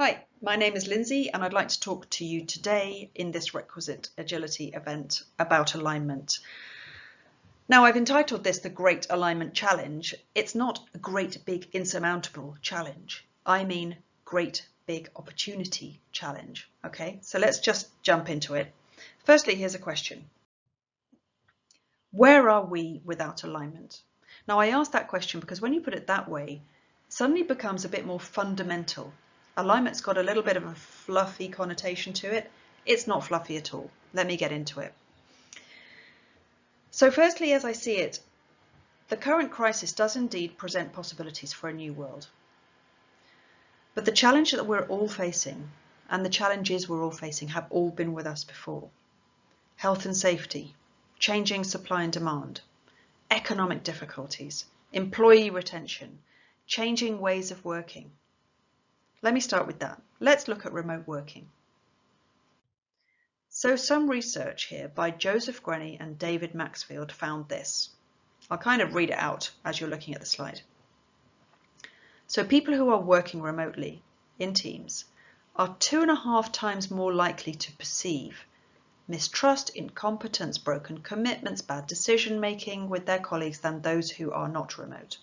Hi, my name is Lindsay and I'd like to talk to you today in this Requisite Agility event about alignment. Now, I've entitled this the Great Alignment Challenge. It's not a great big insurmountable challenge. I mean great big opportunity challenge. Okay, so let's just jump into it. Firstly, here's a question. Where are we without alignment? Now, I ask that question because when you put it that way, it suddenly becomes a bit more fundamental. Alignment's got a little bit of a fluffy connotation to it. It's not fluffy at all. Let me get into it. So firstly, as I see it, the current crisis does indeed present possibilities for a new world. But the challenge that we're all facing, and the challenges we're all facing, have all been with us before. Health and safety, changing supply and demand, economic difficulties, employee retention, changing ways of working. Let me start with that. Let's look at remote working. So some research here by Joseph Grenny and David Maxfield found this. I'll kind of read it out as you're looking at the slide. So people who are working remotely in teams are 2.5 times more likely to perceive mistrust, incompetence, broken commitments, bad decision making with their colleagues than those who are not remote.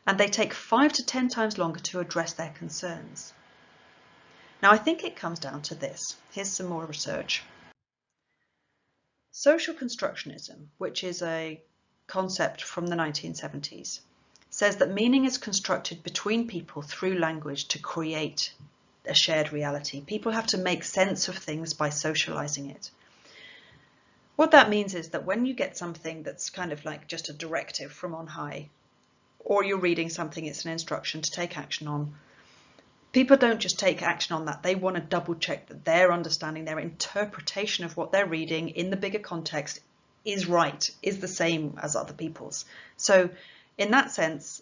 And they take 5 to 10 times longer to address their concerns. Now, I think it comes down to this. Here's some more research. Social constructionism, which is a concept from the 1970s, says that meaning is constructed between people through language to create a shared reality. People have to make sense of things by socializing it. What that means is that when you get something that's kind of like just a directive from on high, or you're reading something, it's an instruction to take action on, people don't just take action on that. They want to double check that their understanding, their interpretation of what they're reading in the bigger context is right, is the same as other people's. So in that sense,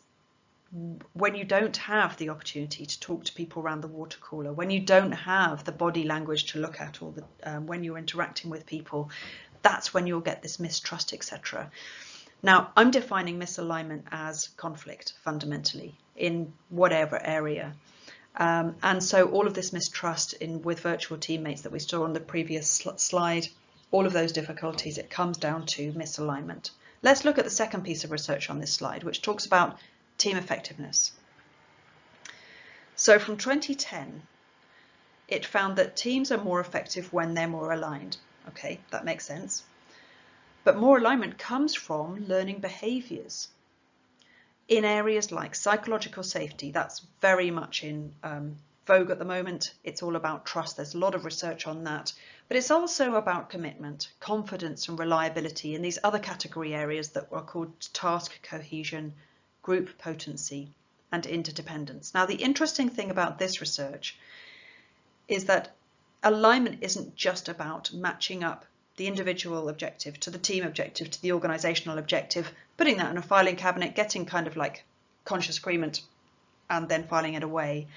when you don't have the opportunity to talk to people around the water cooler, when you don't have the body language to look at, or when you're interacting with people, that's when you'll get this mistrust, etc. Now, I'm defining misalignment as conflict, fundamentally, in whatever area. And so all of this mistrust with virtual teammates that we saw on the previous slide, all of those difficulties, it comes down to misalignment. Let's look at the second piece of research on this slide, which talks about team effectiveness. So from 2010, it found that teams are more effective when they're more aligned. Okay, that makes sense. But more alignment comes from learning behaviours in areas like psychological safety. That's very much in vogue at the moment. It's all about trust. There's a lot of research on that. But it's also about commitment, confidence and reliability in these other category areas that are called task cohesion, group potency and interdependence. Now, the interesting thing about this research is that alignment isn't just about matching up the individual objective to the team objective to the organizational objective, putting that in a filing cabinet, getting kind of like conscious agreement and then filing it away.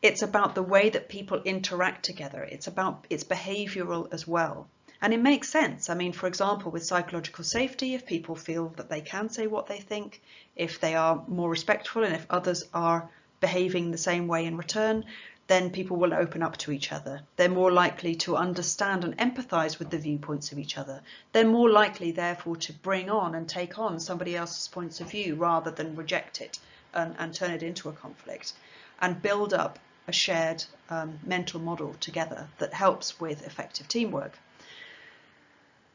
It's about the way that people interact together. It's behavioral as well. And it makes sense. I mean, for example, with psychological safety, if people feel that they can say what they think, if they are more respectful and if others are behaving the same way in return, then people will open up to each other. They're more likely to understand and empathize with the viewpoints of each other. They're more likely, therefore, to bring on and take on somebody else's points of view rather than reject it and turn it into a conflict, and build up a shared mental model together that helps with effective teamwork.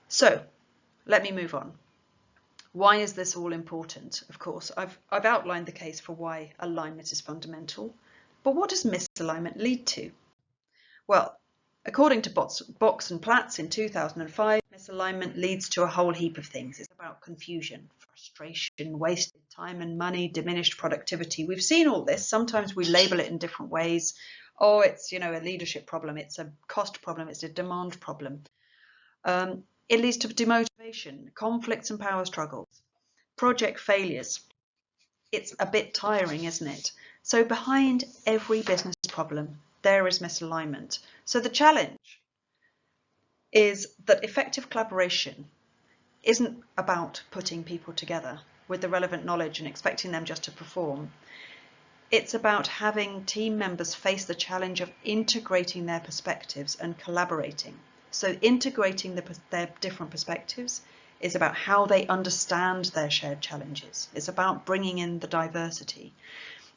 So let me move on. Why is this all important? Of course, I've outlined the case for why alignment is fundamental. But what does misalignment lead to? Well, according to Box and Platts in 2005, misalignment leads to a whole heap of things. It's about confusion, frustration, wasted time and money, diminished productivity. We've seen all this. Sometimes we label it in different ways. Oh, it's, a leadership problem. It's a cost problem. It's a demand problem. It leads to demotivation, conflicts and power struggles, project failures. It's a bit tiring, isn't it? So behind every business problem, there is misalignment. So the challenge is that effective collaboration isn't about putting people together with the relevant knowledge and expecting them just to perform. It's about having team members face the challenge of integrating their perspectives and collaborating. So integrating their different perspectives is about how they understand their shared challenges. It's about bringing in the diversity.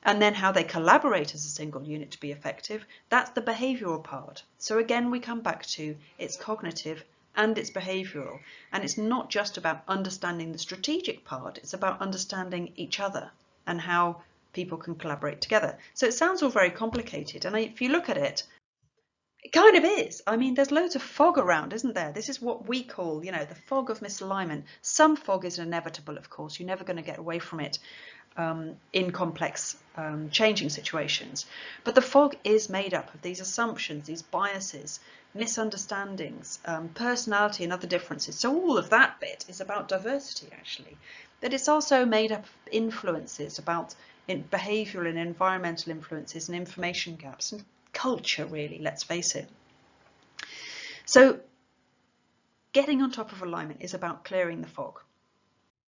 And then how they collaborate as a single unit to be effective, that's the behavioural part. So again, we come back to it's cognitive and it's behavioural. And it's not just about understanding the strategic part, it's about understanding each other and how people can collaborate together. So it sounds all very complicated. And if you look at it, it kind of is. I mean, there's loads of fog around, isn't there? This is what we call, the fog of misalignment. Some fog is inevitable, of course. You're never going to get away from it in complex changing situations. But the fog is made up of these assumptions, these biases, misunderstandings, personality and other differences. So all of that bit is about diversity, actually. But it's also made up of influences, about behavioural and environmental influences and information gaps and culture, really, let's face it. So getting on top of alignment is about clearing the fog.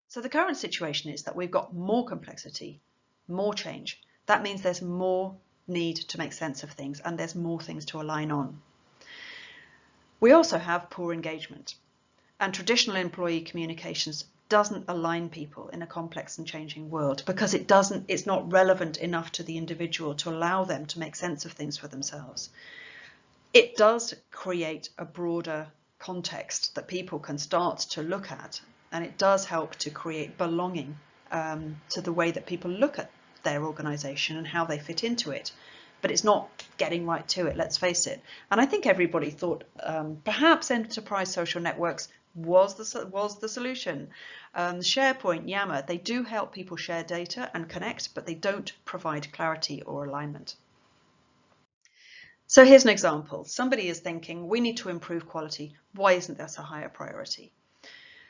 So the current situation is that we've got more complexity, more change. That means there's more need to make sense of things and there's more things to align on. We also have poor engagement, and traditional employee communications doesn't align people in a complex and changing world because it's not relevant enough to the individual to allow them to make sense of things for themselves. It does create a broader context that people can start to look at, and it does help to create belonging to the way that people look at their organisation and how they fit into it. But it's not getting right to it, let's face it. And I think everybody thought perhaps enterprise social networks was the solution. SharePoint, Yammer, they do help people share data and connect, but they don't provide clarity or alignment. So here's an example. Somebody is thinking, we need to improve quality. Why isn't that a higher priority?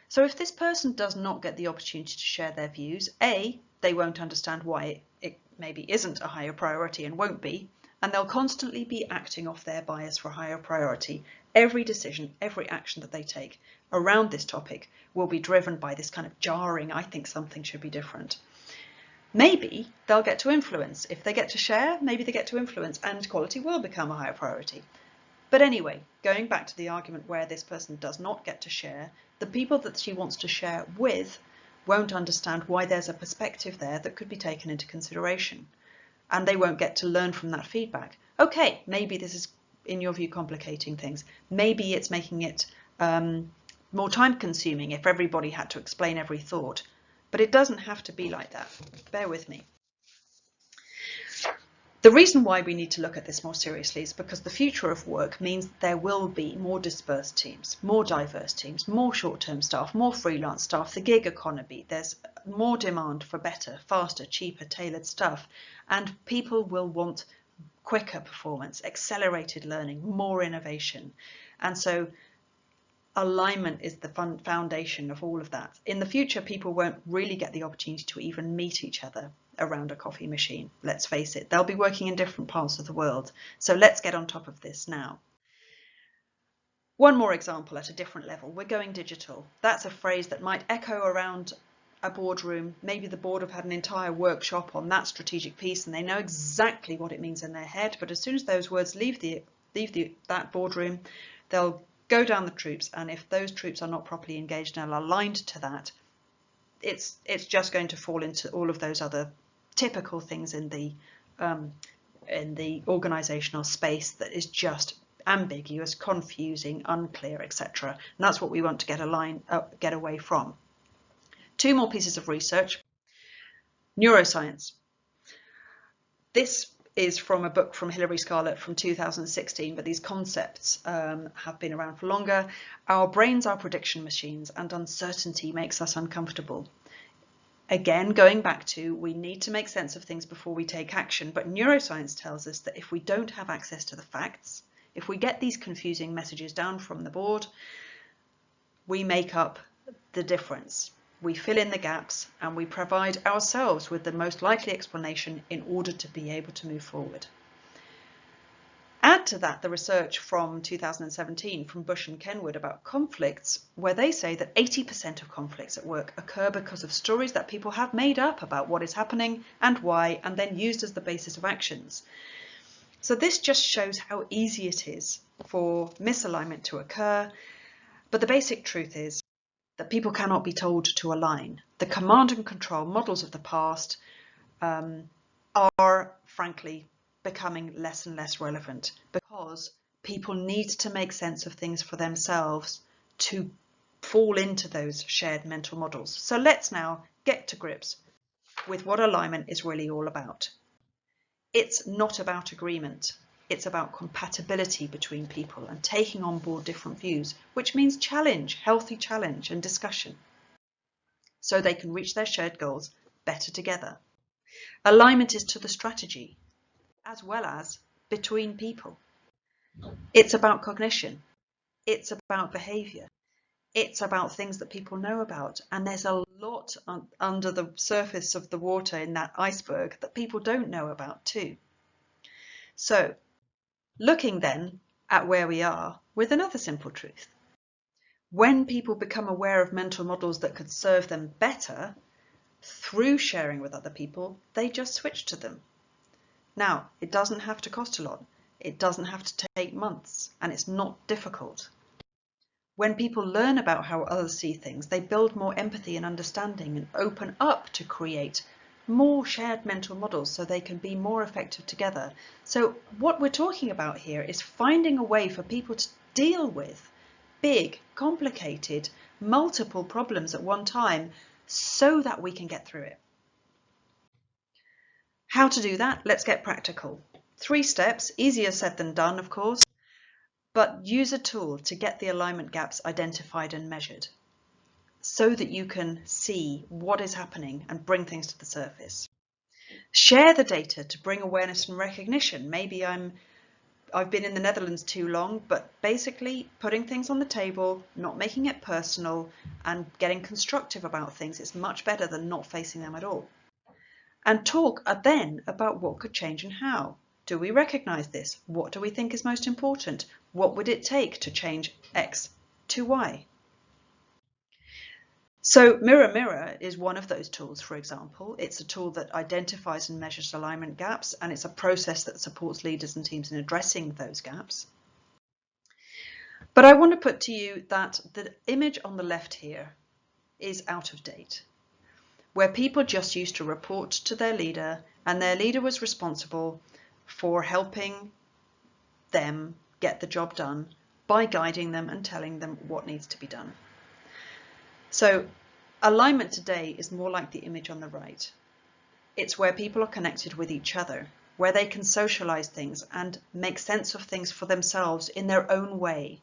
So if this person does not get the opportunity to share their views, A, they won't understand why it maybe isn't a higher priority and won't be, and they'll constantly be acting off their bias for higher priority. Every decision, every action that they take around this topic will be driven by this kind of jarring, I think something should be different. Maybe they'll get to influence. If they get to share, maybe they get to influence and quality will become a higher priority. But anyway, going back to the argument where this person does not get to share, the people that she wants to share with won't understand why there's a perspective there that could be taken into consideration. And they won't get to learn from that feedback. Okay, maybe this is, in your view, complicating things. Maybe it's making it more time consuming if everybody had to explain every thought. But it doesn't have to be like that. Bear with me. The reason why we need to look at this more seriously is because the future of work means that there will be more dispersed teams, more diverse teams, more short-term staff, more freelance staff, the gig economy. There's more demand for better, faster, cheaper, tailored stuff, and people will want quicker performance, accelerated learning, more innovation. And so alignment is the foundation of all of that. In the future, people won't really get the opportunity to even meet each other around a coffee machine. Let's face it, they'll be working in different parts of the world. So let's get on top of this now. One more example at a different level. We're going digital. That's a phrase that might echo around a boardroom. Maybe the board have had an entire workshop on that strategic piece and they know exactly what it means in their head. But as soon as those words leave that boardroom, they'll go down the troops. And if those troops are not properly engaged and aligned to that, it's just going to fall into all of those other typical things in the organisational space that is just ambiguous, confusing, unclear, etc. And that's what we want to get away from. Two more pieces of research. Neuroscience. This is from a book from Hilary Scarlett from 2016, but these concepts have been around for longer. Our brains are prediction machines and uncertainty makes us uncomfortable. Again, going back to, we need to make sense of things before we take action, but neuroscience tells us that if we don't have access to the facts, if we get these confusing messages down from the board, we make up the difference. We fill in the gaps and we provide ourselves with the most likely explanation in order to be able to move forward. Add to that the research from 2017 from Bush and Kenwood about conflicts, where they say that 80% of conflicts at work occur because of stories that people have made up about what is happening and why, and then used as the basis of actions. So this just shows how easy it is for misalignment to occur. But the basic truth is that people cannot be told to align. The command and control models of the past are, frankly, becoming less and less relevant because people need to make sense of things for themselves to fall into those shared mental models. So let's now get to grips with what alignment is really all about. It's not about agreement. It's about compatibility between people and taking on board different views, which means challenge, healthy challenge and discussion, so they can reach their shared goals better together. Alignment is to the strategy as well as between people. It's about cognition. It's about behavior. It's about things that people know about. And there's a lot under the surface of the water in that iceberg that people don't know about too. So, looking then at where we are with another simple truth. When people become aware of mental models that could serve them better through sharing with other people, they just switch to them. Now, it doesn't have to cost a lot. It doesn't have to take months, and it's not difficult. When people learn about how others see things, they build more empathy and understanding and open up to create more shared mental models so they can be more effective together. So what we're talking about here is finding a way for people to deal with big, complicated, multiple problems at one time so that we can get through it. How to do that? Let's get practical. 3 steps, easier said than done, of course, but use a tool to get the alignment gaps identified and measured so that you can see what is happening and bring things to the surface. Share the data to bring awareness and recognition. Maybe I've been in the Netherlands too long, but basically putting things on the table, not making it personal, and getting constructive about things is much better than not facing them at all. And talk then about what could change and how. Do we recognise this? What do we think is most important? What would it take to change X to Y? So Mirror Mirror is one of those tools, for example. It's a tool that identifies and measures alignment gaps, and it's a process that supports leaders and teams in addressing those gaps. But I want to put to you that the image on the left here is out of date, where people just used to report to their leader, and their leader was responsible for helping them get the job done by guiding them and telling them what needs to be done. So alignment today is more like the image on the right. It's where people are connected with each other, where they can socialize things and make sense of things for themselves in their own way,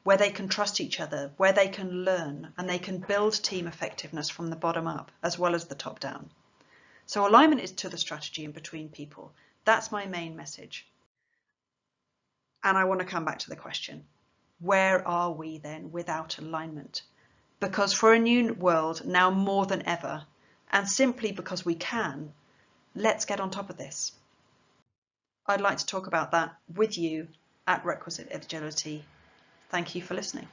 where they can trust each other, where they can learn, and they can build team effectiveness from the bottom up as well as the top down. So alignment is to the strategy and between people. That's my main message. And I want to come back to the question, where are we then without alignment? Because for a new world, now more than ever, and simply because we can, let's get on top of this. I'd like to talk about that with you at Requisite Agility. Thank you for listening.